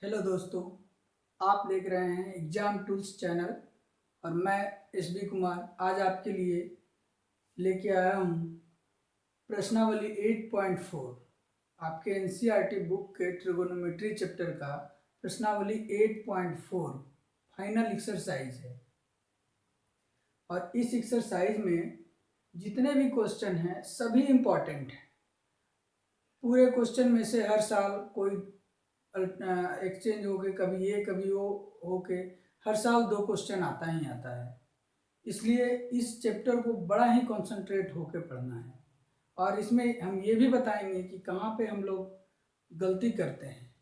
Hello दोस्तों, आप देख रहे हैं एग्जाम टूल्स चैनल और मैं एस बी कुमार आज आपके लिए लेके आया हूँ प्रश्नावली 8.4 आपके एनसीईआरटी बुक के ट्रिगोनोमेट्री चैप्टर का प्रश्नावली 8.4 फाइनल एक्सरसाइज है। और इस एक्सरसाइज में जितने भी क्वेश्चन हैं सभी इम्पॉर्टेंट हैं। पूरे क्वेश्चन में से हर साल कोई एक्सचेंज होके कभी ये कभी वो होके हर साल 2 क्वेश्चन आता ही आता है। इसलिए इस चैप्टर को बड़ा ही कंसंट्रेट होके पढ़ना है और इसमें हम ये भी बताएंगे कि कहाँ पे हम लोग गलती करते हैं।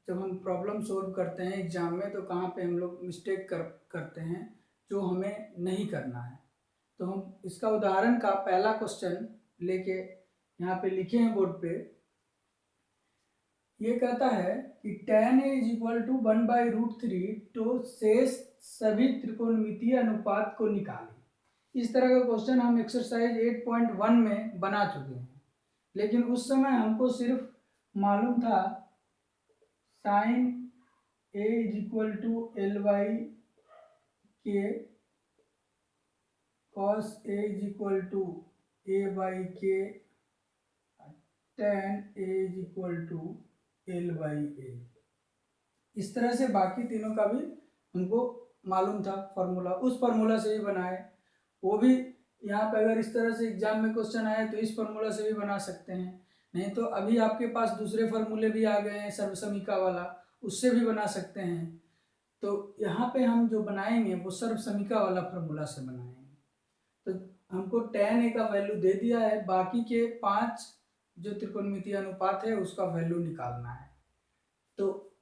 जब हम प्रॉब्लम सॉल्व करते हैं एग्जाम में तो कहाँ पे हम लोग मिस्टेक करते हैं जो हमें नहीं करना है। तो हम इसका उदाहरण का पहला क्वेश्चन लेके यहाँ पे लिखे हैं बोर्ड पे। ये कहता है कि tan a is equal to 1/√3 तो शेष सभी त्रिकोणमितीय अनुपात को निकालें। इस तरह का क्वेश्चन हम एक्सरसाइज 8.1 में बना चुके हैं, लेकिन उस समय हमको सिर्फ मालूम था sine a is equal to L/K, cos a is equal to A/K, tan a is equal to L/A। इस तरह से बाकी तीनों का भी हमको मालूम था फॉर्मूला, उस फॉर्मूला से ही बनाए। वो भी यहाँ पे अगर इस तरह से एग्जाम में क्वेश्चन आए तो इस फॉर्मूला से भी बना सकते हैं, नहीं तो अभी आपके पास दूसरे फार्मूले भी आ गए हैं सर्वसमीका वाला, उससे भी बना सकते हैं। तो यहाँ पे हम जो बनाएंगे वो सर्वसमीका वाला फार्मूला से बनाएंगे। तो हमको tan a का वैल्यू दे दिया है, बाकी के 5 जो त्रिकोणमितीय अनुपात है उसका वैल्यू निकालना है। तो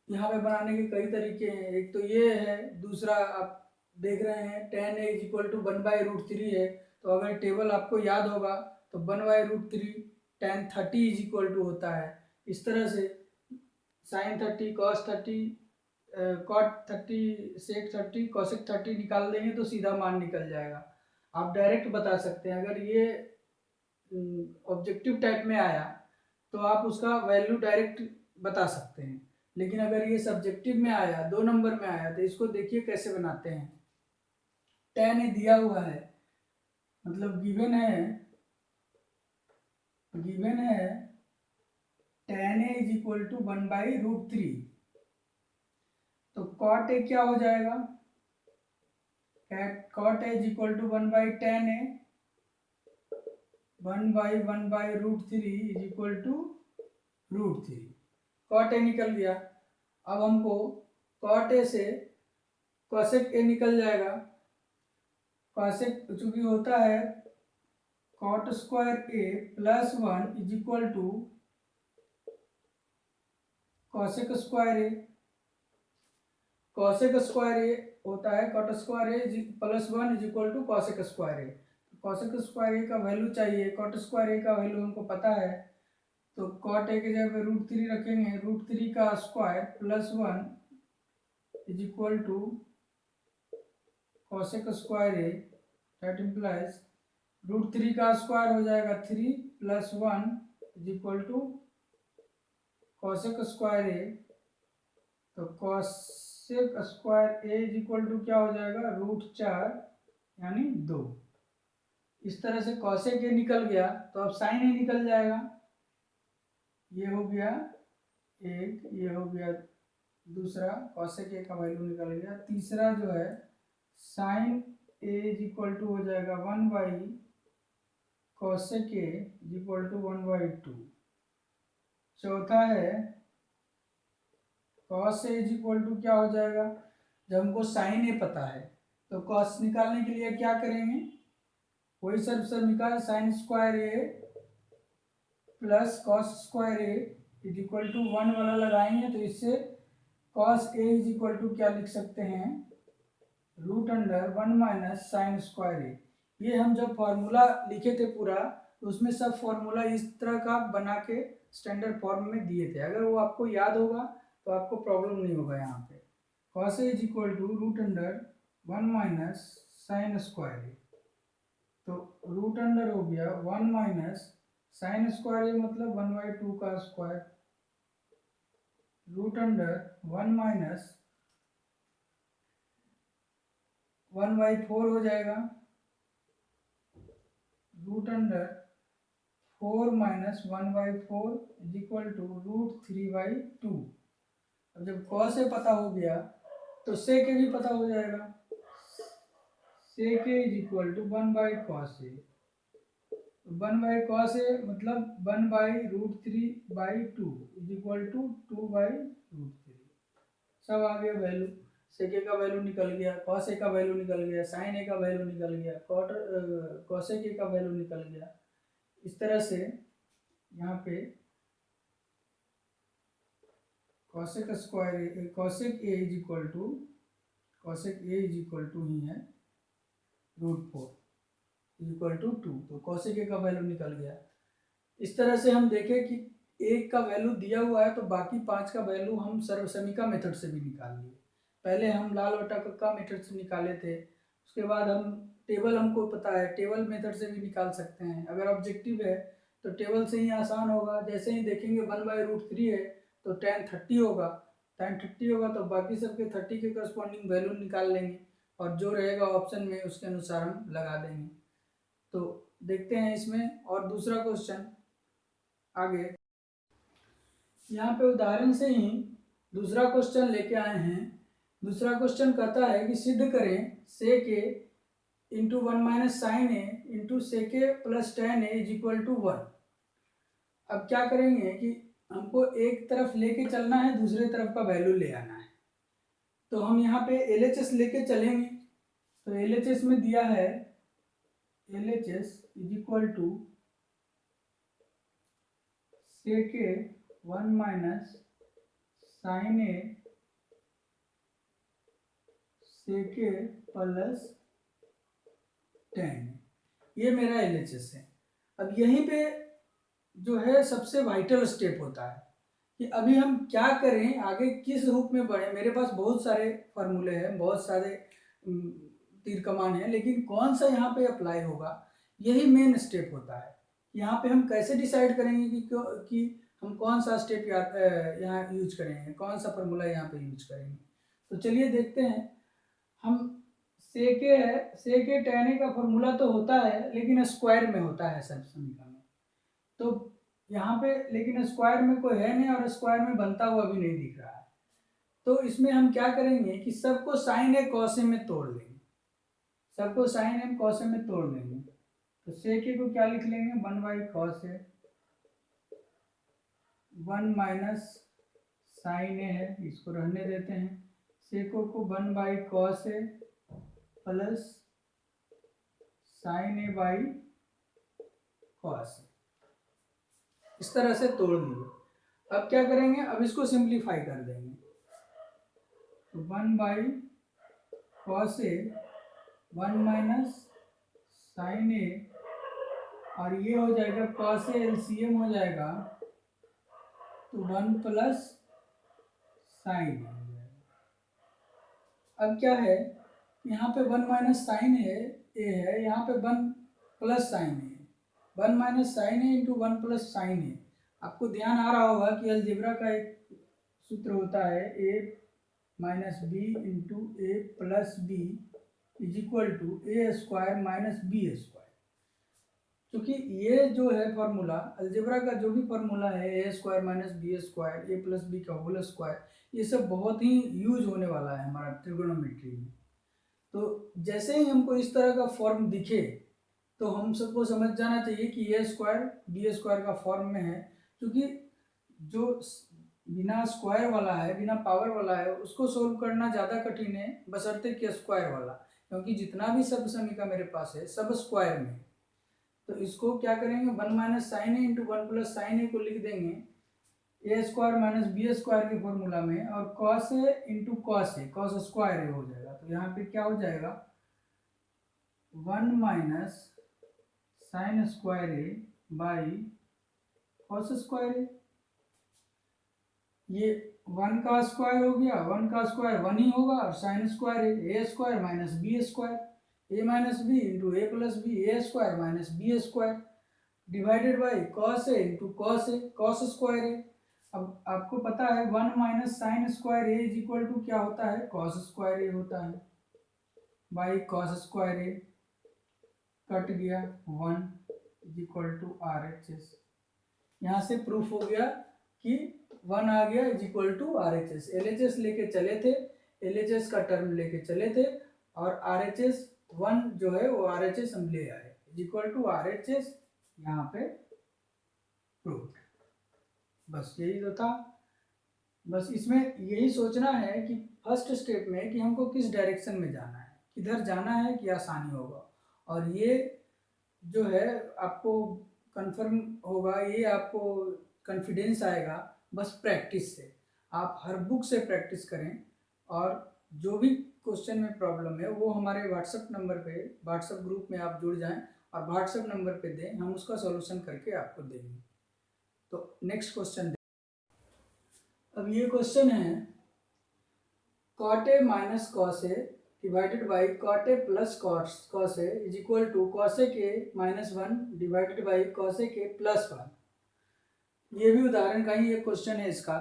यहाँ पे बनाने के कई तरीके हैं। एक तो ये है, दूसरा आप देख रहे हैं tan a is equal to 1/√3 है। तो अगर टेबल आपको याद होगा तो 1/√3 tan 30 इज इक्वल टू होता है। इस तरह से sin 30 cos 30 cot 30 sec 30 cosec 30 निकाल देंगे तो सीधा मान निकल जाएगा। आप डायरेक्ट बता सकते हैं। अगर ये ऑब्जेक्टिव टाइप में आया तो आप उसका वैल्यू डायरेक्ट बता सकते हैं, लेकिन अगर ये सब्जेक्टिव में आया, 2 नंबर में आया, तो इसको देखिए कैसे बनाते हैं। tan ए दिया हुआ है, मतलब गिवन है tan A is equal to 1/√3। तो cot ए क्या हो जाएगा, cot A is equal to 1/tan A, 1/1/√3 is equal to √3। cot A निकल गया। अब हमको cot ए से cosec ए निकल जाएगा। cosec चूंकि होता है cot square A plus 1 is equal to cosec square A. cosec square ए होता है cot square A plus 1 is equal to cosec square A. cosec square A का वैल्यू चाहिए, cot स्क्वायर ए का वैल्यू हमको पता है, तो cot ए की जगह √3 रखेंगे। √3 का square plus 1 is equal to cosec square A. That implies √3 का स्क्वायर हो जाएगा 3 plus 1 is equal to cosec square A. तो cosec square A is equal to क्या हो जाएगा, √4 यानी 2। इस तरह से cosec ए निकल गया, तो अब sin ए निकल जाएगा। ये हो गया एक, ये हो गया दूसरा, cosec ए का वैल्यू निकल गया। तीसरा जो है sin A is equal to हो जाएगा 1/cosec A is equal to 1/2। चौथा है cos A is equal to क्या हो जाएगा, जब हमको sin ए पता है तो cos निकालने के लिए क्या करेंगे, वही सर्वसमीका sin square A plus cos square A is equal to 1 वाला लगाएंगे। तो इससे cos A is equal to क्या लिख सकते हैं, √1 - sin स्क्वायर ए। ये हम जब फॉर्मूला लिखे थे पूरा, तो उसमें सब फॉर्मूला इस तरह का बना के स्टैंडर्ड फॉर्म में दिए थे। अगर वो आपको याद होगा तो आपको प्रॉब्लम नहीं होगा। यहाँ पे cos A is equal to √1 - sin square A. तो √, हो गया 1 - sin स्क्वायर ए मतलब 1/2 का स्क्वायर, रूट अंडर 1 माइनस 1/4 हो जाएगा, root under 4 minus 1/4 is equal to root 3/2। अब जब कॉस ए पता हो गया तो सेक ए भी पता हो जाएगा, sec A is equal to 1/cos A, 1/cos A मतलब 1/√3/2 इज इक्वल टू 2/√3। सब आ गया वैल्यू, सेक ए का वैल्यू निकल गया, कॉस ए का वैल्यू निकल गया, साइन ए का वैल्यू निकल गया, कॉसेक ए का वैल्यू निकल गया। इस तरह से यहाँ पे cosec square cosec A is equal to ही है √4 इज इक्वल टू 2, तो कॉसेक ए का वैल्यू निकल गया। इस तरह से हम देखें कि एक का वैल्यू दिया हुआ है तो बाकी 5 का वैल्यू हम सर्वसमीका मेथड से भी निकाल लिए। पहले हम लाल बटा कक्का मेथड से निकाले थे, उसके बाद हम टेबल हमको पता है, टेबल मेथड से भी निकाल सकते हैं। अगर ऑब्जेक्टिव है तो टेबल से ही आसान होगा, जैसे ही देखेंगे 1/√3 है तो tan 30 होगा, tan 30 होगा तो बाकी सबके 30 के करस्पॉन्डिंग वैल्यू निकाल लेंगे और जो रहेगा ऑप्शन में उसके अनुसार हम लगा देंगे। तो देखते हैं इसमें और दूसरा क्वेश्चन आगे। यहाँ पे उदाहरण से ही दूसरा क्वेश्चन लेके आए हैं। दूसरा क्वेश्चन कहता है कि सिद्ध करें sec A into 1 minus sine A into sec A plus tan A is equal to 1। अब क्या करेंगे कि हमको एक तरफ लेके चलना है, दूसरे तरफ का वैल्यू ले आना है। तो हम यहाँ पे LHS लेके चलेंगे, तो LHS में दिया है LHS is equal to sec A 1 minus sine A sec A plus tan, ये मेरा LHS है। अब यहीं पे जो है सबसे वाइटल स्टेप होता है कि अभी हम क्या करें, आगे किस रूप में बढ़े। मेरे पास बहुत सारे फार्मूले हैं, बहुत सारे तीर कमान है, लेकिन कौन सा यहाँ पे अप्लाई होगा, यही मेन स्टेप होता है। यहाँ पे हम कैसे डिसाइड करेंगे कि हम कौन सा स्टेप यहाँ यूज करेंगे, कौन सा फार्मूला यहाँ पे यूज करेंगे। तो चलिए देखते हैं। हम सेक ए tan ए का फार्मूला तो होता है लेकिन स्क्वायर में होता है सब समीकरण में, तो यहाँ पे लेकिन स्क्वायर में कोई है नहीं और स्क्वायर में बनता हुआ भी नहीं दिख रहा है। तो इसमें हम क्या करेंगे कि सबको साइन ए कॉस ए में तोड़ लेंगे, सबको साइन ए कॉस ए में तोड़ लेंगे। तो सेक ए को क्या लिख लेंगे, 1/cos ए, 1 माइनस साइन ए है, इसको रहने देते हैं। सेको को 1/cos A plus sine A by cos A, इस तरह से तोड़ लिए। अब क्या करेंगे, अब इसको सिंप्लीफाई कर देंगे। तो 1/cos ए 1 माइनस साइन ए और ये हो जाएगा cos ए, LCM हो जाएगा तो 1 प्लस साइन ए हो जाएगा। अब क्या है, यहाँ पे 1 माइनस साइन ए है, यहाँ पे 1 plus sine A, 1 minus sine A into 1 plus sine ए। आपको ध्यान आ रहा होगा कि अलजेब्रा का एक सूत्र होता है a minus B into A plus B is equal to A square minus B square. क्योंकि ये जो है फार्मूला अलजेब्रा का, जो भी फार्मूला है ए square minus B square A plus B का होल स्क्वायर, ये सब बहुत ही यूज होने वाला है हमारा ट्रिगोनोमेट्री में। तो जैसे ही हमको इस तरह का फॉर्म दिखे तो हम सबको समझ जाना चाहिए कि ए स्क्वायर बी स्क्वायर का फॉर्म में है, क्योंकि जो बिना स्क्वायर वाला है, बिना पावर वाला है, उसको सोल्व करना ज़्यादा कठिन है बशर्ते कि स्क्वायर वाला, क्योंकि जितना भी सब समीका मेरे पास है सब स्क्वायर में। तो इसको क्या करेंगे, 1 minus sine A into 1 plus sine A को लिख देंगे A square minus B square के फॉर्मूला में, और cos A into cos A, cos square A हो जाएगा। तो यहाँ पे क्या हो जाएगा, 1 minus sine square A by cos square A. ये 1 का स्क्वायर हो गया, 1 का स्क्वायर 1 ही होगा, और sine square A square minus B square, a minus B into A plus b, a square minus B square divided by cos A into cos A, cos square a. अब आपको पता है 1 minus sine square A is equal to क्या होता है, cos square ए होता है, by cos square a cut गया 1 is equal to R H S. यहाँ से प्रूफ हो गया कि 1 आ गया is equal to R H S. L H S लेके चले थे, एल एच एस का टर्म लेके चले थे, और आर एच एस 1 जो है वो आर एच एस हम ले आए, is equal to R H S, यहाँ पे प्रूफ। बस यही तो था। बस इसमें यही सोचना है कि फर्स्ट स्टेप में कि हमको किस डायरेक्शन में जाना है, किधर जाना है कि आसानी होगा, और ये जो है आपको कंफर्म होगा, ये आपको कॉन्फिडेंस आएगा बस प्रैक्टिस से। आप हर बुक से प्रैक्टिस करें, और जो भी क्वेश्चन में प्रॉब्लम है वो हमारे व्हाट्सएप नंबर पे, व्हाट्सएप ग्रुप में आप जुड़ जाएं और व्हाट्सएप नंबर पे दें, हम उसका सॉल्यूशन करके आपको देंगे। तो नेक्स्ट क्वेश्चन। अब ये क्वेश्चन है cot a minus cos A divided by cot a plus cos A is equal to cosec a minus 1 divided by cosec a plus 1। ये भी उदाहरण का ही एक क्वेश्चन है इसका,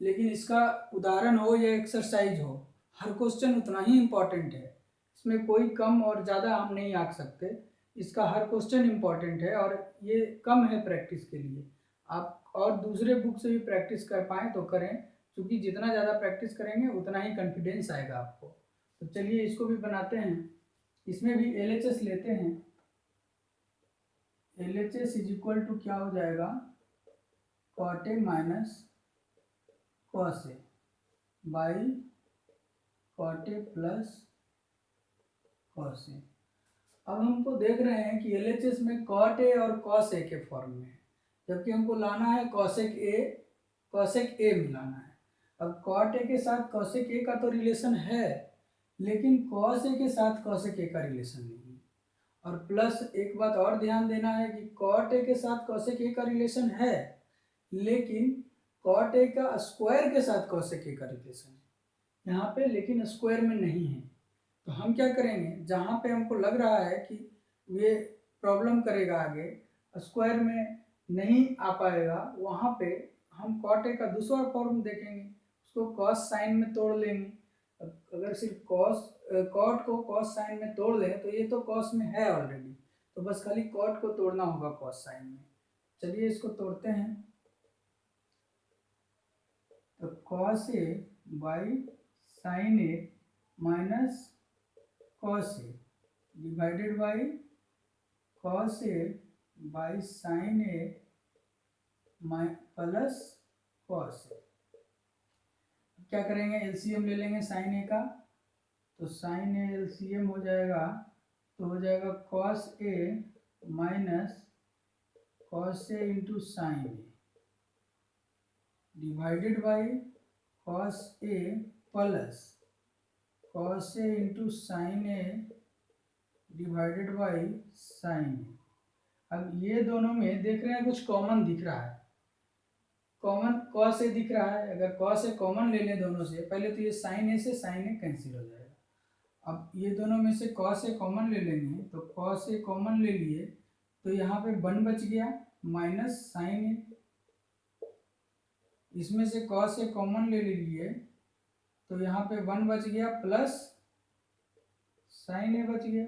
लेकिन इसका उदाहरण हो या एक्सरसाइज हो, हर क्वेश्चन उतना ही इम्पोर्टेंट है, इसमें कोई कम और ज़्यादा हम नहीं आंक सकते। इसका हर क्वेश्चन इम्पोर्टेंट है, और ये कम है प्रैक्टिस के लिए। आप और दूसरे बुक से भी प्रैक्टिस कर पाएँ तो करें, क्योंकि जितना ज़्यादा प्रैक्टिस करेंगे उतना ही कॉन्फिडेंस आएगा आपको। तो चलिए इसको भी बनाते हैं। इसमें भी एल एच एस लेते हैं। L H S is equal to क्या हो जाएगा, cot a minus cos a by cot a plus cos a. अब हमको देख रहे हैं कि एल एच एस में cot a और cos a के फॉर्म में है, जबकि हमको लाना है cosec a मिलाना है। अब cot a के साथ cosec a का तो रिलेशन है, लेकिन cos a के साथ cosec a का रिलेशन नहीं है। और प्लस एक बात और ध्यान देना है कि cot a के साथ cosec a का रिलेशन है, लेकिन cot a का स्क्वायर के साथ cosec a का रिलेशन है यहाँ पे, लेकिन स्क्वायर में नहीं है। तो हम क्या करेंगे, जहाँ पे हमको लग रहा है कि ये प्रॉब्लम करेगा आगे, स्क्वायर में नहीं आ पाएगा, वहाँ पे हम cot a का दूसरा फॉर्म देखेंगे, उसको cos साइन में तोड़ लेंगे। अगर सिर्फ cot को cos साइन में तोड़ लें तो ये तो cos में है ऑलरेडी, तो बस खाली cot को तोड़ना होगा cos साइन में। चलिए इसको तोड़ते हैं। तो cos a by sine A minus cos a divided by cos a by sine A plus cos a। क्या करेंगे, एलसीएम ले लेंगे साइन ए का, तो साइन ए एलसीएम हो जाएगा, तो हो जाएगा cos a minus cos a into sine a divided by cos a plus cos a into sine a divided by sine a. अब ये दोनों में देख रहे हैं कुछ कॉमन दिख रहा है, कॉमन cos a दिख रहा है। अगर cos a कॉमन ले लें दोनों से, पहले तो ये साइन ए से साइन ए कैंसिल हो जाएगा। अब ये दोनों में से cos a कॉमन ले लेंगे, तो cos a कॉमन ले लिए तो यहाँ पे 1 बच गया माइनस साइन ए। इसमें से cos a कॉमन ले लिए तो यहाँ पे 1 बच गया प्लस साइन ए बच गया।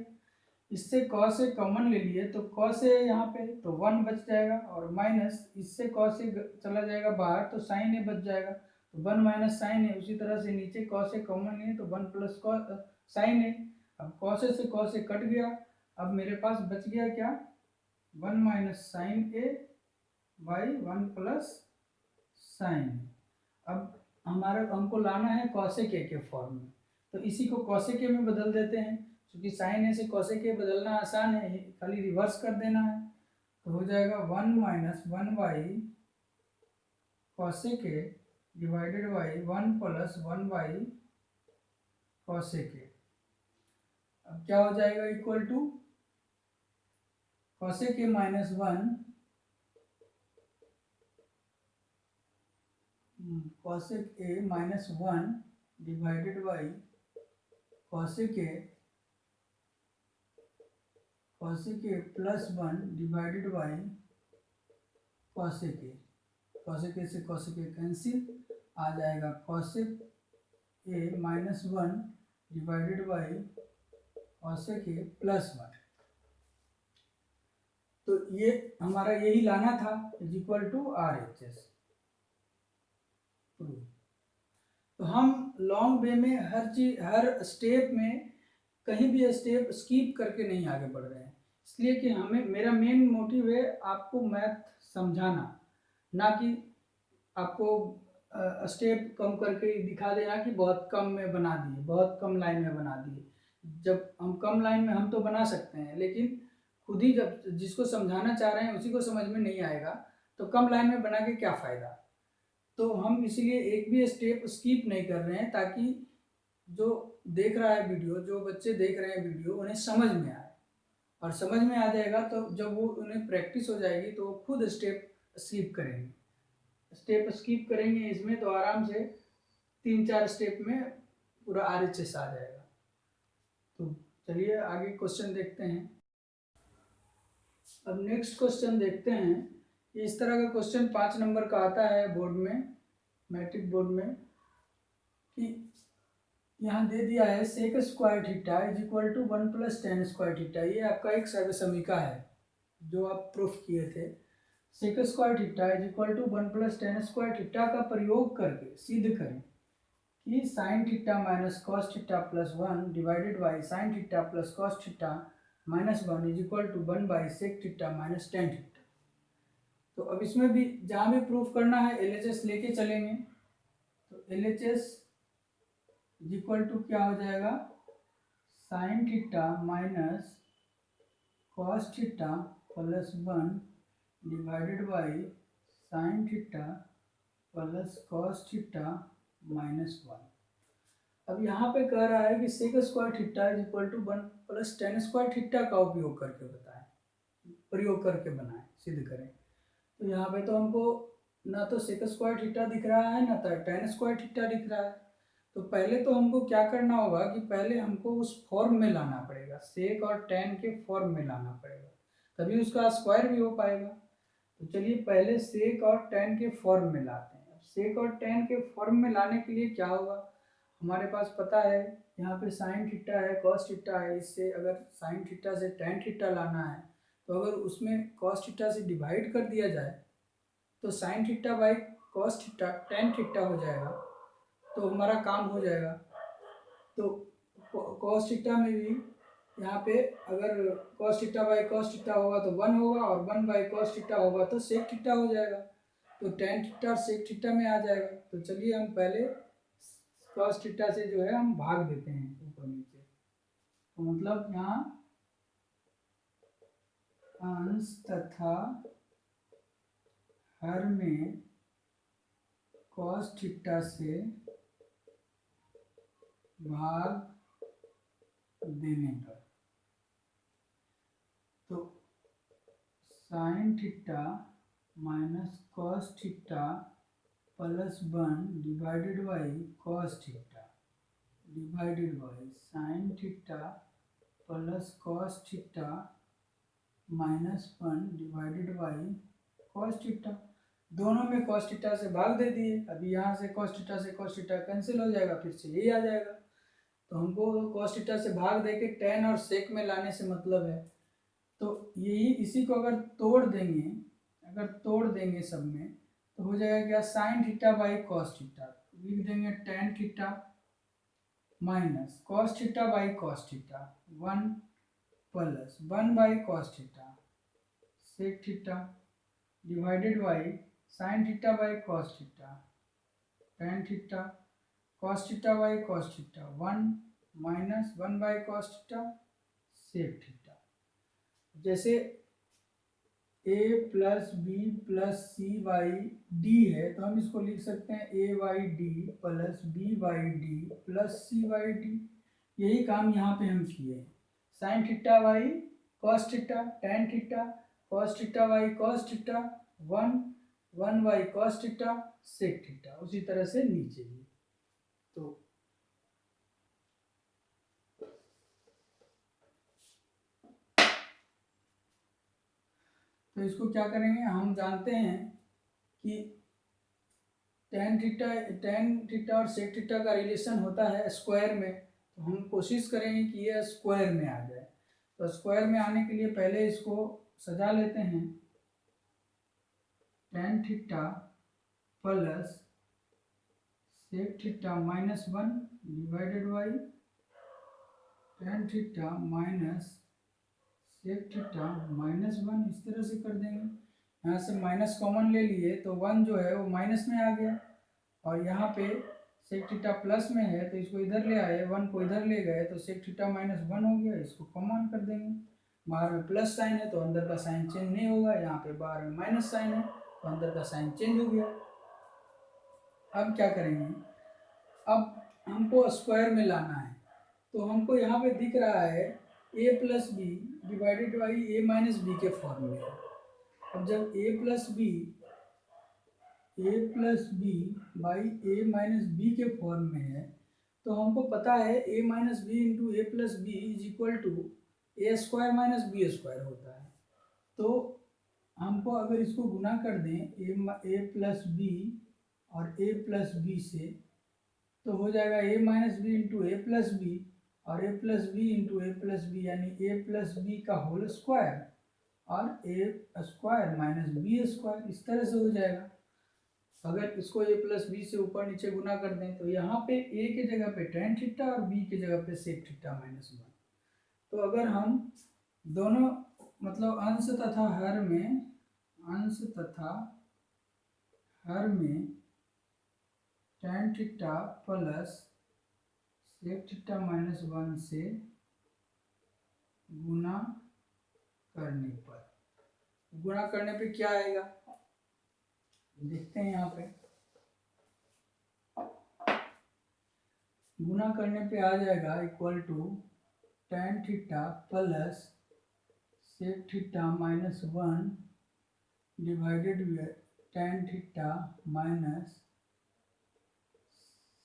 इससे cos a कॉमन ले लिए तो cos a यहाँ पे तो 1 बच जाएगा, और माइनस इससे cos a चला जाएगा बाहर तो साइन a बच जाएगा, तो 1 माइनस साइन a। उसी तरह से नीचे cos a कॉमन लिए तो 1 प्लस साइन a। अब cos a से cos a कट गया, अब मेरे पास बच गया क्या, 1 minus sine a by 1 plus sine. अब हमको लाना है cosec a के फॉर्म में, तो इसी को cosec a में बदल देते हैं, क्योंकि साइन ए से cosec a बदलना आसान है, खाली रिवर्स कर देना है। तो हो जाएगा 1 minus 1 by cosec a divided by 1 plus 1 by cosec a। अब क्या हो जाएगा, equal to cosec a minus 1 cosec a minus 1 divided by cosec a plus 1 divided by cosec a। Cosec A से कॉसेक ए कैंसिल, आ जाएगा cosec A -1 divided by cosec A +1। तो ये हमारा यही लाना था, इज इक्वल टू RHS। तो हम लॉन्ग वे में हर स्टेप में कहीं भी स्टेप स्किप करके नहीं आगे बढ़ रहे हैं, इसलिए कि हमें, मेरा मेन मोटिव है आपको मैथ समझाना, ना कि आपको स्टेप कम करके दिखा देना कि बहुत कम में बना दिए, बहुत कम लाइन में बना दिए। जब हम कम लाइन में हम तो बना सकते हैं, लेकिन खुद ही जब जिसको समझाना चाह रहे हैं उसी को समझ में नहीं आएगा, तो कम लाइन में बना के क्या फ़ायदा। तो हम इसीलिए एक भी स्टेप स्किप नहीं कर रहे हैं, ताकि जो देख रहा है वीडियो, जो बच्चे देख रहे हैं वीडियो, उन्हें समझ में आए। और समझ में आ जाएगा तो जब वो उन्हें प्रैक्टिस हो जाएगी तो वो खुद स्टेप स्किप करेंगे। स्टेप स्किप करेंगे इसमें तो आराम से 3-4 स्टेप में पूरा RHS आ जाएगा। तो चलिए आगे क्वेश्चन देखते हैं। अब नेक्स्ट क्वेश्चन देखते हैं। इस तरह का क्वेश्चन 5 नंबर का आता है बोर्ड में, मैट्रिक बोर्ड में, कि यहाँ दे दिया है sec square theta is equal to 1 + tan square theta. ये आपका एक सर्व समीका है जो आप प्रूफ किए थे। Sec square theta is equal to 1 + tan square theta का प्रयोग करके सिद्ध करें कि sine theta minus cos theta +1 divided by sine theta plus cos theta -1 is equal to 1/sec theta minus tan theta. तो अब इसमें भी जहाँ भी प्रूफ करना है LHS लेके चलेंगे। तो LHS इज इक्वल टू क्या हो जाएगा, sine theta minus cos theta +1 divided by sine theta plus cos theta -1। अब यहाँ पे कह रहा है कि sec square theta is equal to 1 + tan square theta का उपयोग करके बताएं, प्रयोग करके बनाएं, सिद्ध करें। तो यहाँ पे तो हमको ना तो सेक स्क्वायर थीटा दिख रहा है ना तो tan स्क्वायर थीटा दिख रहा है। तो पहले तो हमको क्या करना होगा कि पहले हमको उस फॉर्म में लाना पड़ेगा, सेक और tan के फॉर्म में लाना पड़ेगा, तभी उसका स्क्वायर भी हो पाएगा। तो चलिए पहले सेक और tan के फॉर्म में लाते हैं। अब सेक और tan के फॉर्म में लाने के लिए क्या होगा, हमारे पास पता है यहाँ पे साइन थीटा है, कॉस थीटा है, इससे अगर साइन थीटा से tan थीटा लाना है तो अगर उसमें कॉस थीटा से डिवाइड कर दिया जाए तो sine theta by cos theta tan theta हो जाएगा, तो हमारा काम हो जाएगा। तो कॉस थीटा में भी यहाँ पे अगर cos theta by cos theta होगा तो 1 होगा, और 1/cos थीटा होगा तो सेक थीटा हो जाएगा। तो tan थीटा और सेक थीटा में आ जाएगा। तो चलिए हम पहले कॉस थीटा से जो है हम भाग देते हैं ऊपर नीचे। तो मतलब यहाँ अंश तथा हर में कॉस थीटा से भाग देने पर, तो sine theta minus cos theta +1 divided by cos theta divided by sine theta plus cos theta -1 divided by cos theta. दोनों में कॉस थीटा से भाग दे दिए। अभी यहाँ से कॉस थीटा कैंसिल हो जाएगा, फिर से यही आ जाएगा। तो हमको कॉस थीटा से भाग दे के tan और सेक में लाने से मतलब है। तो यही इसी को अगर तोड़ देंगे सब में, तो हो जाएगा क्या, sine theta by cos theta, लिख देंगे tan theta minus cos theta by cos theta 1 plus 1/cos theta sec theta divided by sine theta by cos theta tan theta cos theta by cos theta 1 minus 1/cos theta sec theta. जैसे a + b + c/d है तो हम इसको लिख सकते हैं a/d + b/d + c/d। यही काम यहाँ पे हम किए हैं। Sine theta by cos theta, tan theta, cos theta by cos theta 1/cos theta sec theta, उसी तरह से नीचे भी। तो इसको क्या करेंगे, हम जानते हैं कि टेन थीटा और सेक थीटा का रिलेशन होता है स्क्वायर में, तो हम कोशिश करेंगे कि ये स्क्वायर में आ जाए। तो स्क्वायर में आने के लिए पहले इसको सजा लेते हैं। Tan theta plus sec theta minus 1 divided by tan theta minus sec theta minus 1, इस तरह से कर देंगे। यहाँ से माइनस कॉमन ले लिए तो 1 जो है वो माइनस में आ गया, और यहाँ पे सेक थीटा प्लस में है तो इसको इधर ले आए, 1 को इधर ले गए तो सेक थीटा माइनस 1 हो गया, इसको कॉमन कर देंगे। बाहर में प्लस साइन है तो अंदर का साइन चेंज नहीं होगा, यहाँ पे बाहर में माइनस साइन है तो अंदर का साइन चेंज हो गया। अब क्या करेंगे, अब हमको स्क्वायर में लाना है, तो हमको यहाँ पे दिख रहा है a plus B divided by A minus B के फॉर्म में। अब जब a plus B by A minus B के फॉर्म में है, तो हमको पता है a minus B into A plus B is equal to A square minus B square होता है। तो हमको अगर इसको गुना कर दें ए प्लस बी और ए प्लस बी से, तो हो जाएगा a minus B into A plus B और A plus B into A plus B, यानी ए प्लस बी का होल स्क्वायर और A square minus B square, इस तरह से हो जाएगा। अगर इसको a प्लस बी से ऊपर नीचे गुना कर दें तो यहाँ पे a के जगह पे टेन थीटा और b के जगह पे सेक थीटा माइनस 1। तो अगर हम दोनों मतलब अंश तथा हर में tan theta plus sec theta minus 1 से गुना करने पे क्या आएगा देखते हैं। यहाँ पे गुना करने पे आ जाएगा equal to tan theta plus sec theta minus 1 divided by tan theta minus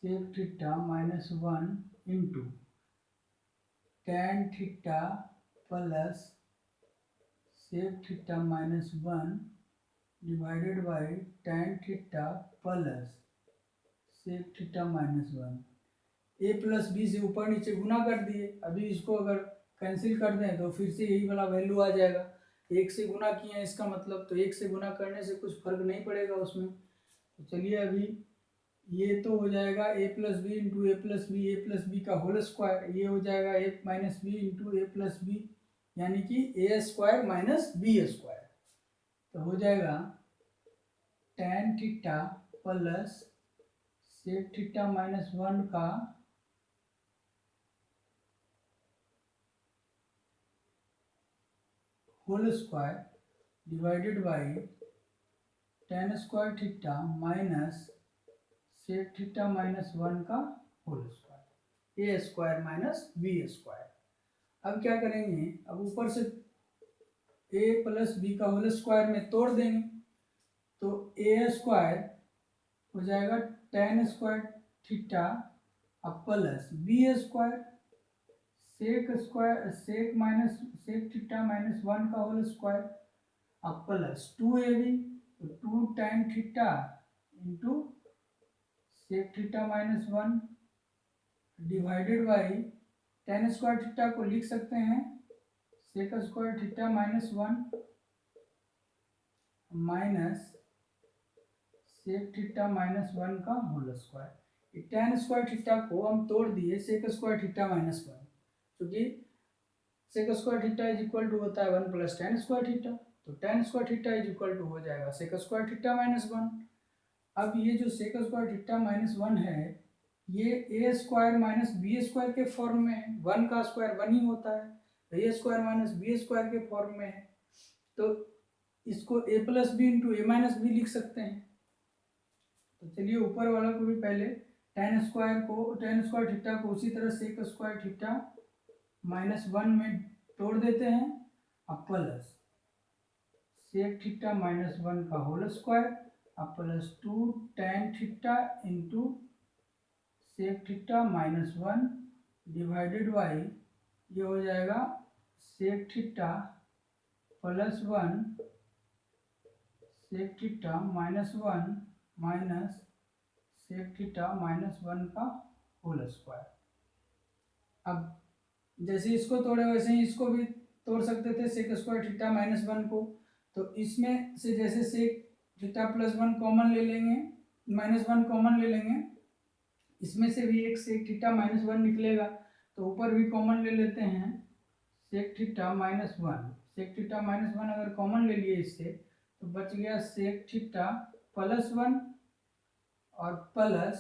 sec theta minus 1 into tan theta plus sec theta minus 1 divided by tan theta plus sec theta minus 1। A plus B से ऊपर नीचे गुना कर दिए, अभी इसको अगर cancel कर दें तो फिर से यही वाला वैल्यू आ जाएगा। एक से गुना किए हैं इसका मतलब, तो एक से गुना करने से कुछ फर्क नहीं पड़ेगा उसमें। तो चलिए अभी ये तो हो जाएगा A plus B into A plus B का होल स्क्वायर, ये हो जाएगा A minus B into A plus B, यानी कि A square minus B square. तो हो जाएगा tan theta plus sec theta minus 1 का whole square divided by tan square theta minus sec theta minus 1 का होल स्क्वायर, ए square minus B square. अब क्या करेंगे, अब ऊपर से ए प्लस बी का होल स्क्वायर में तोड़ देंगे, तो ए स्क्वायर हो जाएगा टेन स्क्वायर थीटा अब plus B square sec theta minus 1 का होल स्क्वायर अब प्लस 2ab, तो 2 tan theta into sec theta minus 1 divided by tan square theta को लिख सकते हैं sec square theta minus 1 minus sec theta minus 1 का whole square. Tan square theta को हम तोड़ दिए सेक स्क्वायर थीटा माइनस 1, क्योंकि sec square theta is equal to होता है 1 प्लस टेन स्क्वायर थीटा, तो tan square theta is equal to हो जाएगा सेक स्क्वायर थीटा माइनस 1। अब ये जो सेक स्क्वायर थीटा माइनस 1 है ये ए स्क्वायर माइनस बी स्क्वायर के फॉर्म में है, 1 का स्क्वायर 1 ही होता है, तो A square minus B square के फॉर्म में है, तो इसको ए प्लस बी इंटू ए माइनस बी लिख सकते हैं। तो चलिए ऊपर वाला को भी पहले टेन स्क्वायर थीटा को उसी तरह सेक स्क्वायर थीटा माइनस 1 में तोड़ देते हैं, अब प्लस सेक थीटा माइनस 1 का होल स्क्वायर अब plus 2 tan theta into sec theta minus 1 divided by ये हो जाएगा sec theta plus 1 sec theta minus 1 minus sec theta -1 का होल स्क्वायर। अब जैसे इसको तोड़े वैसे ही इसको भी तोड़ सकते थे, सेक स्क्वायर थीटा -1 को। तो इसमें से जैसे सेक थीटा +1 कॉमन ले लेंगे, -1 कॉमन ले लेंगे, इसमें से भी एक सेक थीटा -1 निकलेगा, तो ऊपर भी कॉमन ले लेते हैं सेक थीटा -1। सेक थीटा -1 अगर कॉमन ले लिए इससे, तो बच गया सेक थीटा +1 और प्लस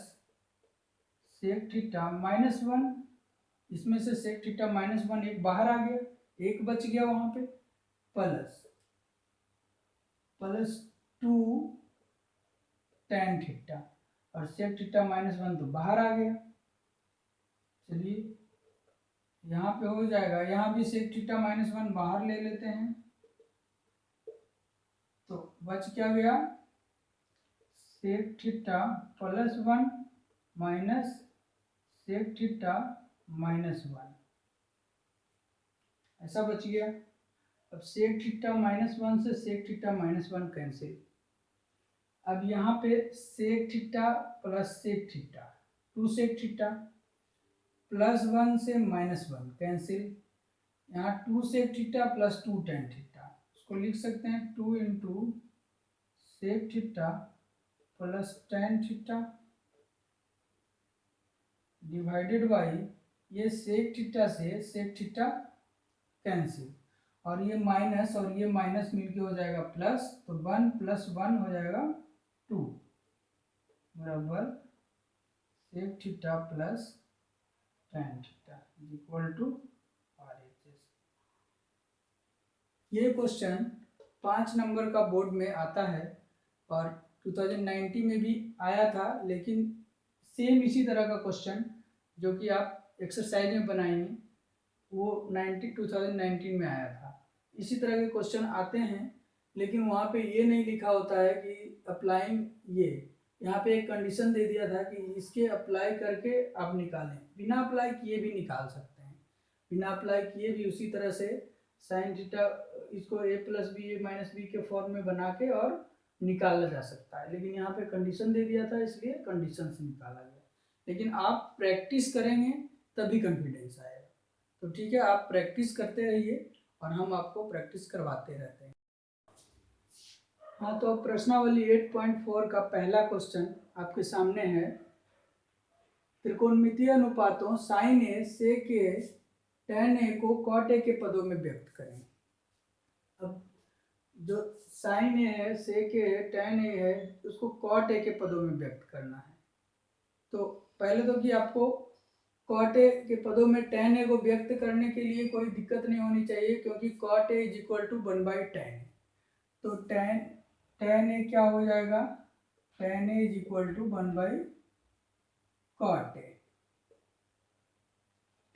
सेक थीटा -1। इसमें से सेक थीटा -1 एक बाहर आ गया, एक बच गया वहां पे, प्लस 2 tan थीटा, और सेक थीटा -1 तो बाहर आ गया। चलिए यहाँ पे हो जाएगा, यहाँ भी सेक थीटा -1 बाहर ले लेते हैं, तो बच क्या गया, sec theta +1 minus sec theta -1, ऐसा बच गया। अब सेक थीटा -1 से सेक थीटा -1 कैंसिल। अब यहाँ पे sec theta plus sec theta, 2 sec theta, +1 से -1 कैंसिल। यहाँ 2 sec theta plus 2 tan theta, इसको लिख सकते हैं 2 into sec theta plus tan theta divided by ये सेक थीटा से सेक थीटा कैंसिल, और ये माइनस और ये माइनस मिलके हो जाएगा प्लस, तो 1 + 1 हो जाएगा 2 बराबर sec theta plus tan theta equal to RHS। ये क्वेश्चन 5 नंबर का बोर्ड में आता है और 2019 में भी आया था, लेकिन सेम इसी तरह का क्वेश्चन जो कि आप एक्सरसाइज में बनाएंगे वो 2019 में आया था। इसी तरह के क्वेश्चन आते हैं, लेकिन वहाँ पे ये नहीं लिखा होता है कि अप्लाइंग ये, यहाँ पे एक कंडीशन दे दिया था कि इसके अप्लाई करके आप निकालें, बिना अप्लाई किए भी निकाल सकते हैं। बिना अप्लाई किए भी उसी तरह से साइन थीटा इसको a + b a - b के फॉर्म में बना के और निकाला जा सकता है, लेकिन यहाँ पे कंडीशन दे दिया था इसलिए कंडीशन से निकाला गया। लेकिन आप प्रैक्टिस करेंगे तभी कॉन्फिडेंस आएगा। तो ठीक है, आप प्रैक्टिस करते रहिए और हम आपको प्रैक्टिस करवाते रहते हैं। हाँ, तो प्रश्नावली 8.4 का पहला क्वेश्चन आपके सामने है। त्रिकोणमितीय अनुपातों sin a sec a tan a को cot a के पदों में व्यक्त करें। अब जो sin a है, sec a है, tan a है, उसको cot a के पदों में व्यक्त करना है। तो पहले तो कि आपको cot a के पदों में tan a को व्यक्त करने के लिए कोई दिक्कत नहीं होनी चाहिए, क्योंकि cot a = 1/tan a। तो tan a क्या हो जाएगा, tan a = 1/cot a।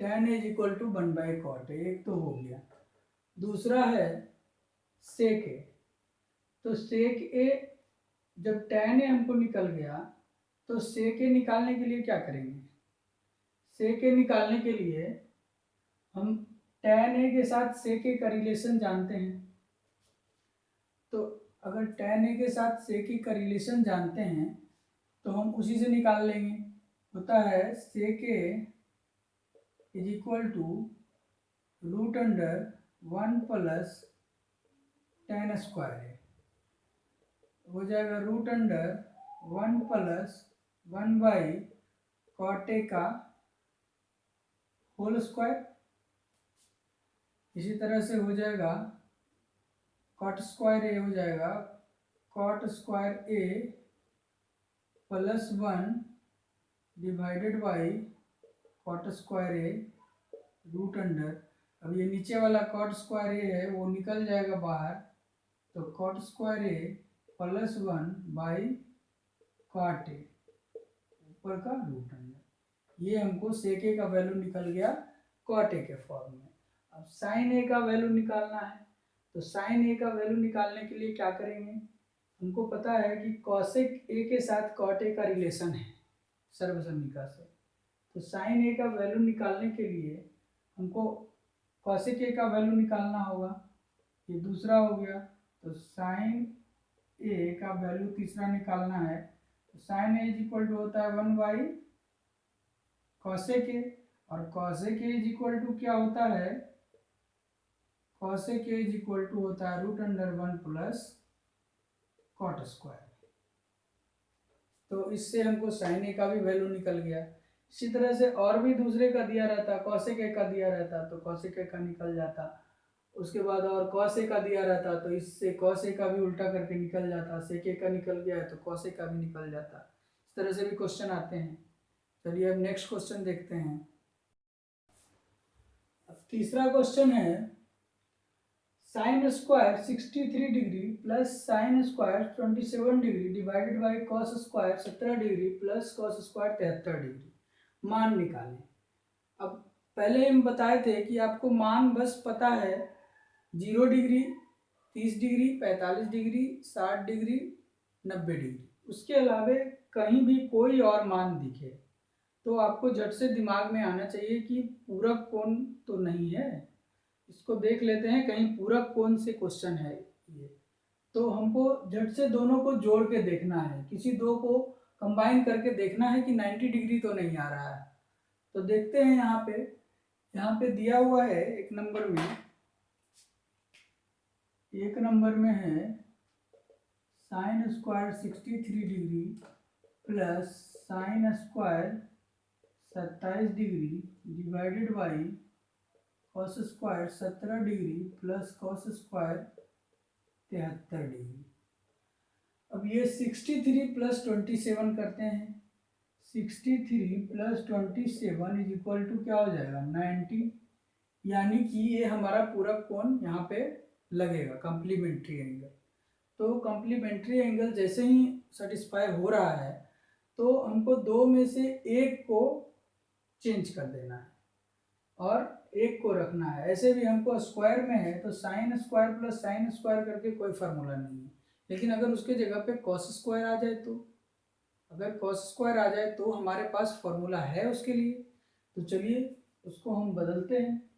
tan a = 1/cot a, एक तो हो गया। दूसरा है sec a। तो sec a जब tan a हमको निकल गया, तो sec a निकालने के लिए क्या करेंगे, sec a निकालने के लिए हम tan a के साथ sec a का रिलेशन जानते हैं। तो अगर tan a के साथ sec a का रिलेशन जानते हैं तो हम उसी से निकाल लेंगे। होता है sec a = √1 + tan square a, हो जाएगा √1 + 1/cot a का होल स्क्वायर। इसी तरह से हो जाएगा cot स्क्वायर a हो जाएगा cot square a + 1 divided by cot square a √। अब ये नीचे वाला cot स्क्वायर a है वो निकल जाएगा बाहर, तो cot square a + 1/cot a ऊपर का √। ये हमको sec a का वैल्यू निकल गया cot a के फॉर्म में। अब sin a का वैल्यू निकालना है, तो sin a का वैल्यू निकालने के लिए क्या करेंगे, हमको पता है कि cosec a के साथ cot a का रिलेशन है सर्वसम्मिका से। तो sin a का वैल्यू निकालने के लिए हमको cosec a का वैल्यू निकालना होगा, ये दूसरा हो गया। तो sin a का वैल्यू तीसरा निकालना है, sine A is equal to होता है 1 बाई कॉसेक ए, और cosec A is equal to क्या होता है, cosec A is equal to होता है √1 प्लस कॉट स्क्वायर। तो इससे हमको साइन ए का भी वैल्यू निकल गया। इसी तरह से और भी दूसरे का दिया रहता, कॉसेक ए का दिया रहता तो कॉसेक ए का निकल जाता, उसके बाद और कॉस ए का दिया रहता तो इससे कॉस ए का भी उल्टा करके निकल जाता, सेक ए का निकल गया है तो कॉस ए का भी निकल जाता। इस तरह से भी क्वेश्चन आते हैं। चलिए अब नेक्स्ट क्वेश्चन देखते हैं। अब तीसरा क्वेश्चन है sine square 63 degree plus sine square 27 degree divided by cos square 17 degree plus cos square 73 degree, मान निकालें। अब पहले हम बताए थे कि आपको मान बस पता है 0 degree, 30 degree, 45 degree, 60 degree, 90 degree, उसके अलावे कहीं भी कोई और मान दिखे तो आपको झट से दिमाग में आना चाहिए कि पूरक कोण तो नहीं है। इसको देख लेते हैं, कहीं पूरक कोण से क्वेश्चन है ये, तो हमको झट से दोनों को जोड़ के देखना है, किसी दो को कंबाइन करके देखना है कि 90 डिग्री तो नहीं आ रहा है। तो देखते हैं यहाँ पे दिया हुआ है एक नंबर में है sine square 63 degree plus sine square 27 degree divided by cos square 17 degree plus cos square 73 degree. अब ये 63 प्लस 27 करते हैं, 63 प्लस 27 इज इक्वल टू क्या हो जाएगा 90, यानी कि ये हमारा पूरक कोण यहाँ पे लगेगा, कॉम्प्लीमेंट्री एंगल। तो कॉम्प्लीमेंट्री एंगल जैसे ही सेटिस्फाई हो रहा है तो हमको दो में से एक को चेंज कर देना है और एक को रखना है। ऐसे भी हमको स्क्वायर में है तो sine square plus sine square करके कोई फार्मूला नहीं है, लेकिन अगर उसके जगह पे कॉस स्क्वायर आ जाए तो, अगर कॉस स्क्वायर आ जाए तो हमारे पास फॉर्मूला है उसके लिए। तो चलिए उसको हम बदलते हैं,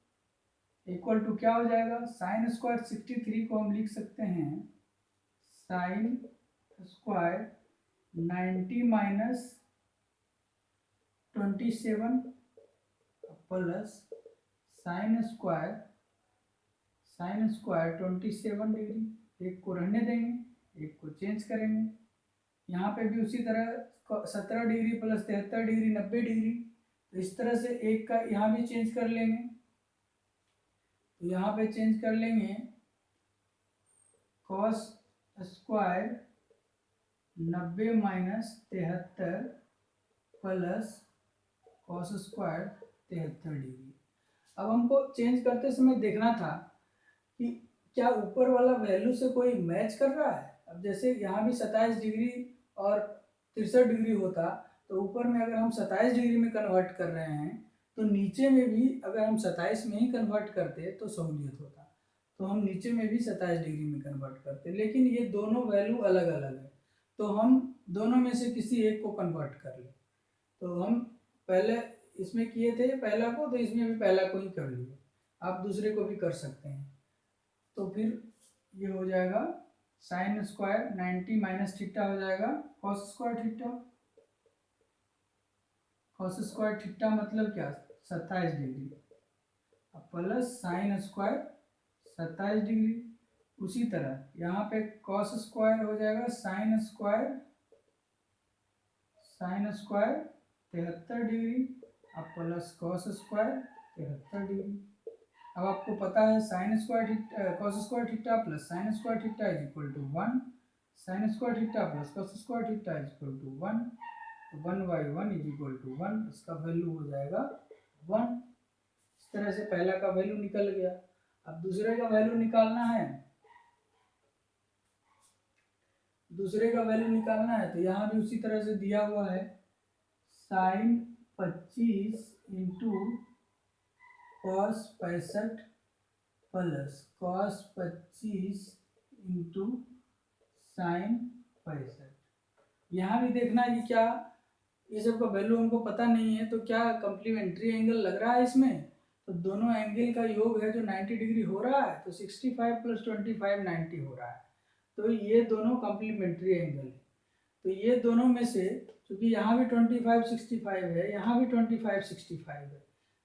इक्वल टू क्या हो जाएगा, साइन स्क्वायर 63 को हम लिख सकते हैं sine square 90 minus 27 plus sine square 27 degree, एक को रहने देंगे, एक को चेंज करेंगे। यहाँ पे भी उसी तरह 17 डिग्री प्लस 73 डिग्री 90 डिग्री, तो इस तरह से एक का यहाँ भी चेंज कर लेंगे। तो यहाँ पे चेंज कर लेंगे cos square 90 minus 73 plus cos square 73 degree. अब हमको चेंज करते समय देखना था कि क्या ऊपर वाला वैल्यू से कोई मैच कर रहा है। अब जैसे यहाँ भी 27 डिग्री और 63 डिग्री होता तो ऊपर में अगर हम 27 डिग्री में कन्वर्ट कर रहे हैं तो नीचे में भी अगर हम 27 में ही कन्वर्ट करते तो सहूलियत होता, तो हम नीचे में भी 27 डिग्री में कन्वर्ट करते, लेकिन ये दोनों वैल्यू अलग अलग है तो हम दोनों में से किसी एक को कन्वर्ट कर ले। तो हम पहले इसमें किए थे पहला को, तो इसमें भी पहला को ही कर लिए, आप दूसरे को भी कर सकते हैं। तो फिर ये हो जाएगा साइन स्क्वायर 90 माइनस थीटा हो जाएगा cos square theta, cos square theta मतलब क्या 27 degree plus sine square 27 degree. उसी तरह यहाँ पे कॉस स्क्वायर हो जाएगा sine square 73 degree plus cos square 73 degree. अब आपको पता है sine square cos square theta plus sine square theta is equal to 1, sine square theta plus cos square theta is equal to 1, तो 1/1 is equal to 1, इसका value हो जाएगा 1। इस तरह से पहला का वैल्यू निकल गया। अब दूसरे का वैल्यू निकालना है, तो यहाँ भी उसी तरह से दिया हुआ है sine 25 into cos 65 plus cos 25 into sine 65। यहाँ भी देखना है कि क्या ये सब का वैल्यू हमको पता नहीं है तो क्या कॉम्प्लीमेंट्री एंगल लग रहा है इसमें, तो दोनों एंगल का योग है जो 90 डिग्री हो रहा है, तो 65 प्लस 25 90 हो रहा है, तो ये दोनों कॉम्प्लीमेंट्री एंगल है। तो ये दोनों में से, क्योंकि यहाँ भी 2565 है, यहाँ भी 2565 है,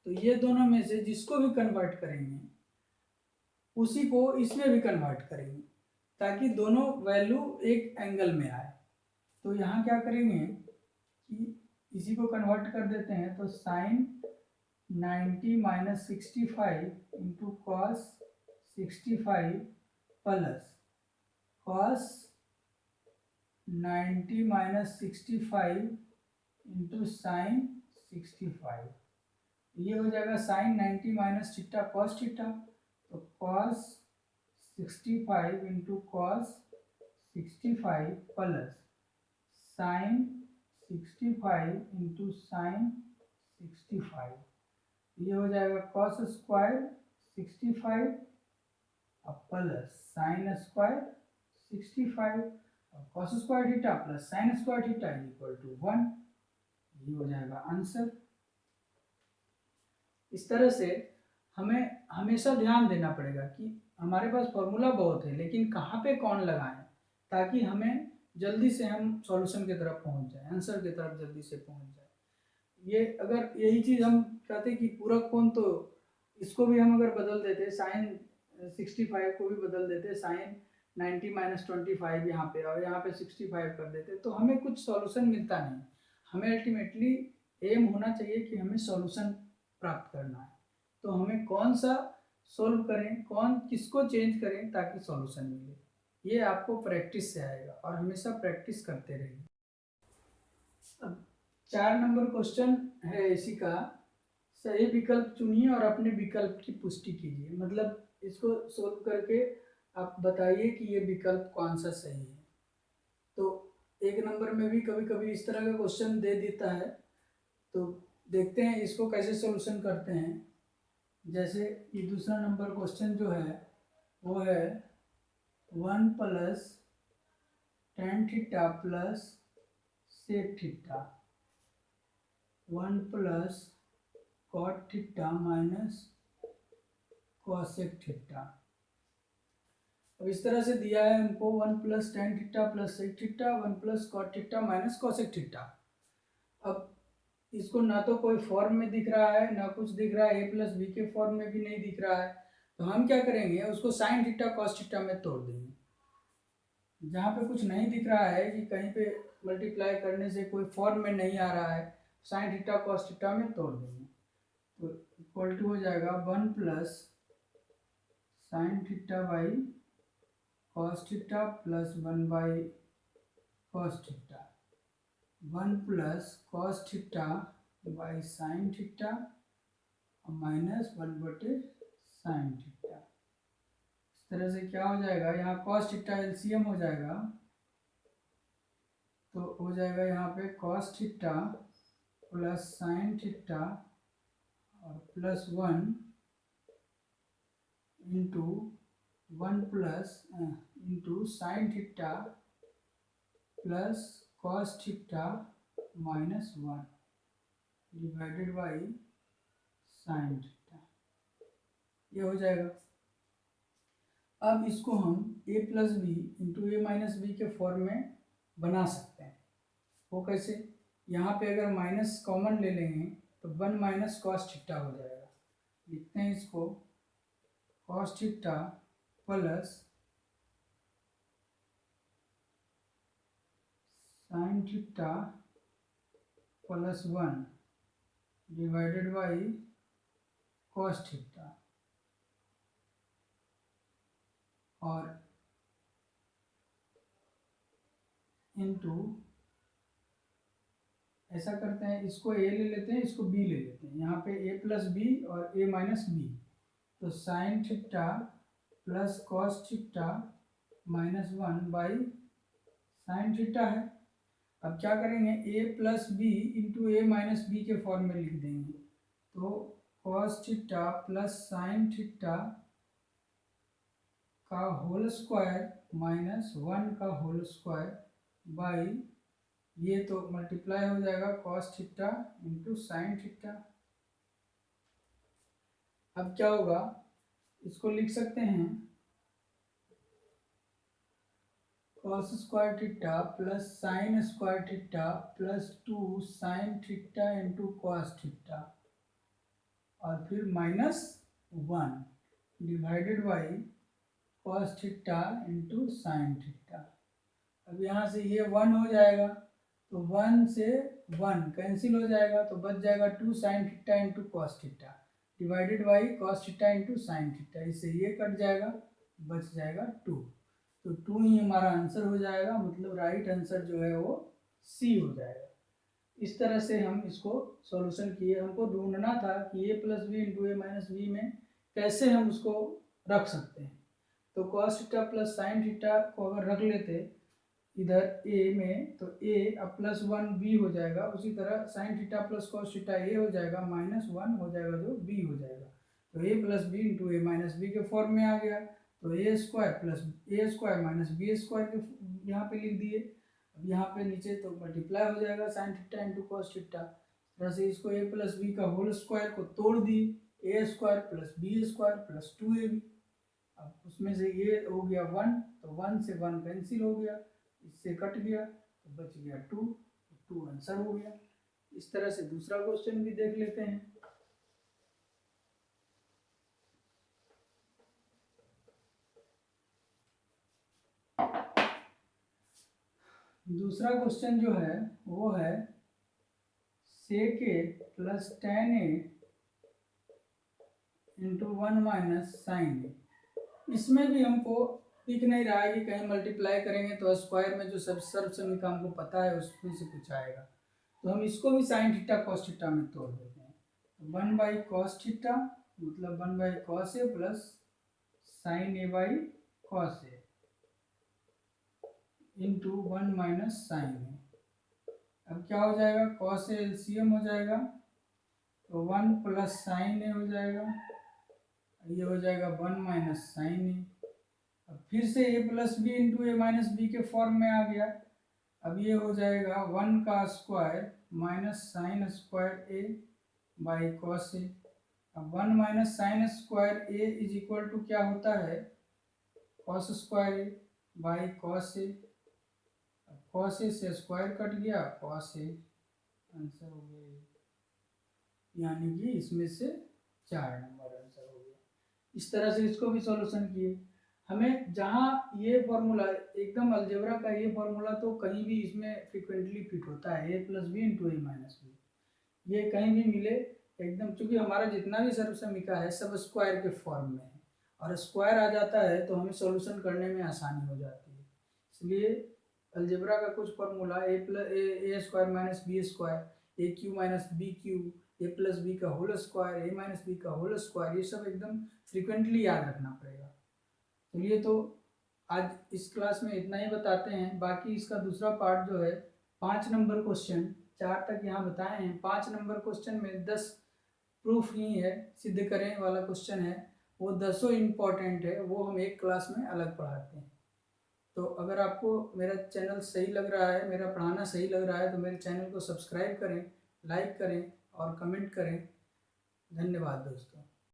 तो ये दोनों में से जिसको भी कन्वर्ट करेंगे उसी को इसमें भी कन्वर्ट करेंगे ताकि दोनों वैल्यू एक एंगल में आए। तो यहाँ क्या करेंगे कि इसी को कन्वर्ट कर देते हैं, तो sine 90 minus 65 into cos 65 plus cos 90 minus 65 into sine 65, ये हो जाएगा sine 90 minus theta cos theta, तो cos 65 into cos 65 plus sine 65 into sine 65, ये हो जाएगा cos square 65 plus sine square 65, cos square theta plus sine square theta equal to 1, ये हो जाएगा आंसर। इस तरह से हमें हमेशा ध्यान देना पड़ेगा कि हमारे पास फॉर्मूला बहुत है लेकिन कहाँ पे कौन लगाएं ताकि हमें जल्दी से हम सॉल्यूशन की तरफ पहुंच जाए, आंसर की तरफ जल्दी से पहुंच जाए। ये अगर यही चीज़ हम कहते कि पूरक कोण, तो इसको भी हम अगर बदल देते, साइन 65 को भी बदल देते साइन 90 माइनस 25 यहाँ पे और यहाँ पे 65 कर देते, तो हमें कुछ सॉल्यूशन मिलता नहीं। हमें अल्टीमेटली एम होना चाहिए कि हमें सॉल्यूशन प्राप्त करना है, तो हमें कौन सा सोल्व करें, कौन किसको चेंज करें ताकि सॉल्यूशन मिले, ये आपको प्रैक्टिस से आएगा और हमेशा प्रैक्टिस करते रहिए। अब 4 नंबर क्वेश्चन है इसी का, सही विकल्प चुनिए और अपने विकल्प की पुष्टि कीजिए। मतलब इसको सोल्व करके आप बताइए कि ये विकल्प कौन सा सही है। तो 1 नंबर में भी कभी कभी इस तरह का क्वेश्चन दे देता है, तो देखते हैं इसको कैसे सॉल्यूशन करते हैं। जैसे ये दूसरा नंबर क्वेश्चन जो है वो है 1 plus tan theta plus sec theta, 1 plus cot theta minus cosec theta. अब इस तरह से दिया है हमको 1 plus tan theta plus sec theta, 1 plus cot theta minus cosec theta. अब इसको ना तो कोई फॉर्म में दिख रहा है ना कुछ दिख रहा है, ए प्लस बी के फॉर्म में भी नहीं दिख रहा है, तो हम क्या करेंगे उसको साइन थीटा कॉस थीटा में तोड़ देंगे। जहाँ पे कुछ नहीं दिख रहा है कि कहीं पे मल्टीप्लाई करने से कोई फॉर्म में नहीं आ रहा है, साइन थीटा कॉस थीटा में तोड़ देंगे, तो इक्वल टू हो जाएगा 1 plus sine theta by cos theta plus 1 by cos theta, 1 plus cos theta by sine theta minus 1 बटे साइन थीटा। इस तरह से क्या हो जाएगा, यहाँ कॉस थीटा एलसीएम हो जाएगा, तो हो जाएगा यहाँ पे cos theta plus sine theta और plus 1 into 1 plus into sine theta plus cos theta minus 1 divided by sine theta, ये हो जाएगा। अब इसको हम a plus B into A minus B के फॉर्म में बना सकते हैं। वो कैसे, यहाँ पे अगर माइनस कॉमन ले लेंगे तो 1 माइनस कॉस थीटा हो जाएगा। लिखते हैं इसको cos theta plus sine theta plus 1 divided by cos theta, और इनटू ऐसा करते हैं, इसको a ले लेते हैं, इसको b ले लेते हैं, यहाँ पे a प्लस बी और a माइनस बी, तो sine theta plus cos theta minus 1 by sine theta है। अब क्या करेंगे, a plus B into A minus B के फॉर्म में लिख देंगे, तो cos theta plus sine theta का होल स्क्वायर माइनस 1 का होल स्क्वायर बाई, ये तो मल्टीप्लाई हो जाएगा cos theta into sine theta. अब क्या होगा, इसको लिख सकते हैं cos square theta plus sine square theta plus 2 sign theta into cos theta और फिर -1 divided by cos theta into sine theta. अब यहाँ से ये 1 हो जाएगा तो 1 से 1 कैंसिल हो जाएगा तो बच जाएगा 2 sign theta into cos theta divided by cos theta into sine theta. इससे ये कट जाएगा, बच जाएगा 2। तो 2 ही हमारा आंसर हो जाएगा, मतलब राइट आंसर जो है वो सी हो जाएगा। इस तरह से हम इसको सॉल्यूशन किए। हमको ढूंढना था कि a plus B into A minus B में कैसे हम उसको रख सकते हैं। तो cos theta plus sine theta को अगर रख लेते इधर a में तो a अब +1 b हो जाएगा, उसी तरह sign theta plus cos theta a हो जाएगा, -1 हो जाएगा जो b हो जाएगा। तो a plus B into A minus B के फॉर्म में आ गया। तो a square plus a square minus B square के यहाँ पे लिख दिए। अब यहाँ पे नीचे तो मल्टीप्लाई हो जाएगा sine theta into cos theta. तरह से इसको a प्लस बी का होल स्क्वायर को तोड़ दिए, a square plus B square plus 2ab। अब उसमें से ये हो गया 1 तो 1 से 1 कैंसिल हो गया, इससे कट गया तो बच गया 2, 2 आंसर हो गया। इस तरह से दूसरा क्वेश्चन भी देख लेते हैं। दूसरा क्वेश्चन जो है वो है sec a plus tan a into 1 minus sine a। इसमें भी हमको दिख नहीं रहा है कि कहीं मल्टीप्लाई करेंगे तो स्क्वायर में जो सब सर्वसमीका हमको पता है उसमें से कुछ आएगा। तो हम इसको भी साइन थीटा कॉस थीटा में तोड़ देते हैं। तो 1 बाई कॉस थीटा मतलब 1 by cos a plus sine A by cos A into 1 minus sine a. अब क्या हो जाएगा, कॉस ए एलसीएम हो जाएगा तो 1 प्लस साइन ए हो जाएगा, ये हो जाएगा 1 माइनस साइन ए। अब फिर से a plus B into A minus B के फॉर्म में आ गया। अब ये हो जाएगा 1 का square minus sine square A by cos a. अब 1 minus sine square A is equal to क्या होता है, cos square A by cos A. Cos a से स्क्वायर कट गया, कॉस ए आंसर हो गया, यानी कि इसमें से 4 नंबर आंसर हो गया। इस तरह से इसको भी सॉल्यूशन किए। हमें जहाँ ये फॉर्मूला एकदम अलजेब्रा का ये फॉर्मूला तो कहीं भी इसमें फ्रिक्वेंटली फिट होता है, a plus B into A minus B, ये कहीं भी मिले एकदम, क्योंकि हमारा जितना भी सर्वसमीका है सब स्क्वायर के फॉर्म में है और स्क्वायर आ जाता है तो हमें सॉल्यूशन करने में आसानी हो जाती है। इसलिए अलजेब्रा का कुछ फॉर्मूला ए प्लस ए स्क्वायर माइनस बी स्क्वायर, ए क्यू माइनस बी क्यू, ए प्लस बी का whole square, a minus B का होल स्क्वायर, ये सब एकदम फ्रिक्वेंटली याद रखना पड़ेगा। चलिए तो आज इस क्लास में इतना ही बताते हैं। बाकी इसका दूसरा पार्ट जो है 5 नंबर क्वेश्चन, 4 तक यहाँ बताए हैं। 5 नंबर क्वेश्चन में 10 प्रूफ ही है, सिद्ध करें वाला क्वेश्चन है, वो 10 इम्पॉर्टेंट है, वो हम एक क्लास में अलग पढ़ाते हैं। तो अगर आपको मेरा चैनल सही लग रहा है, मेरा पढ़ाना सही लग रहा है तो मेरे चैनल को सब्सक्राइब करें, लाइक करें और कमेंट करें। धन्यवाद दोस्तों।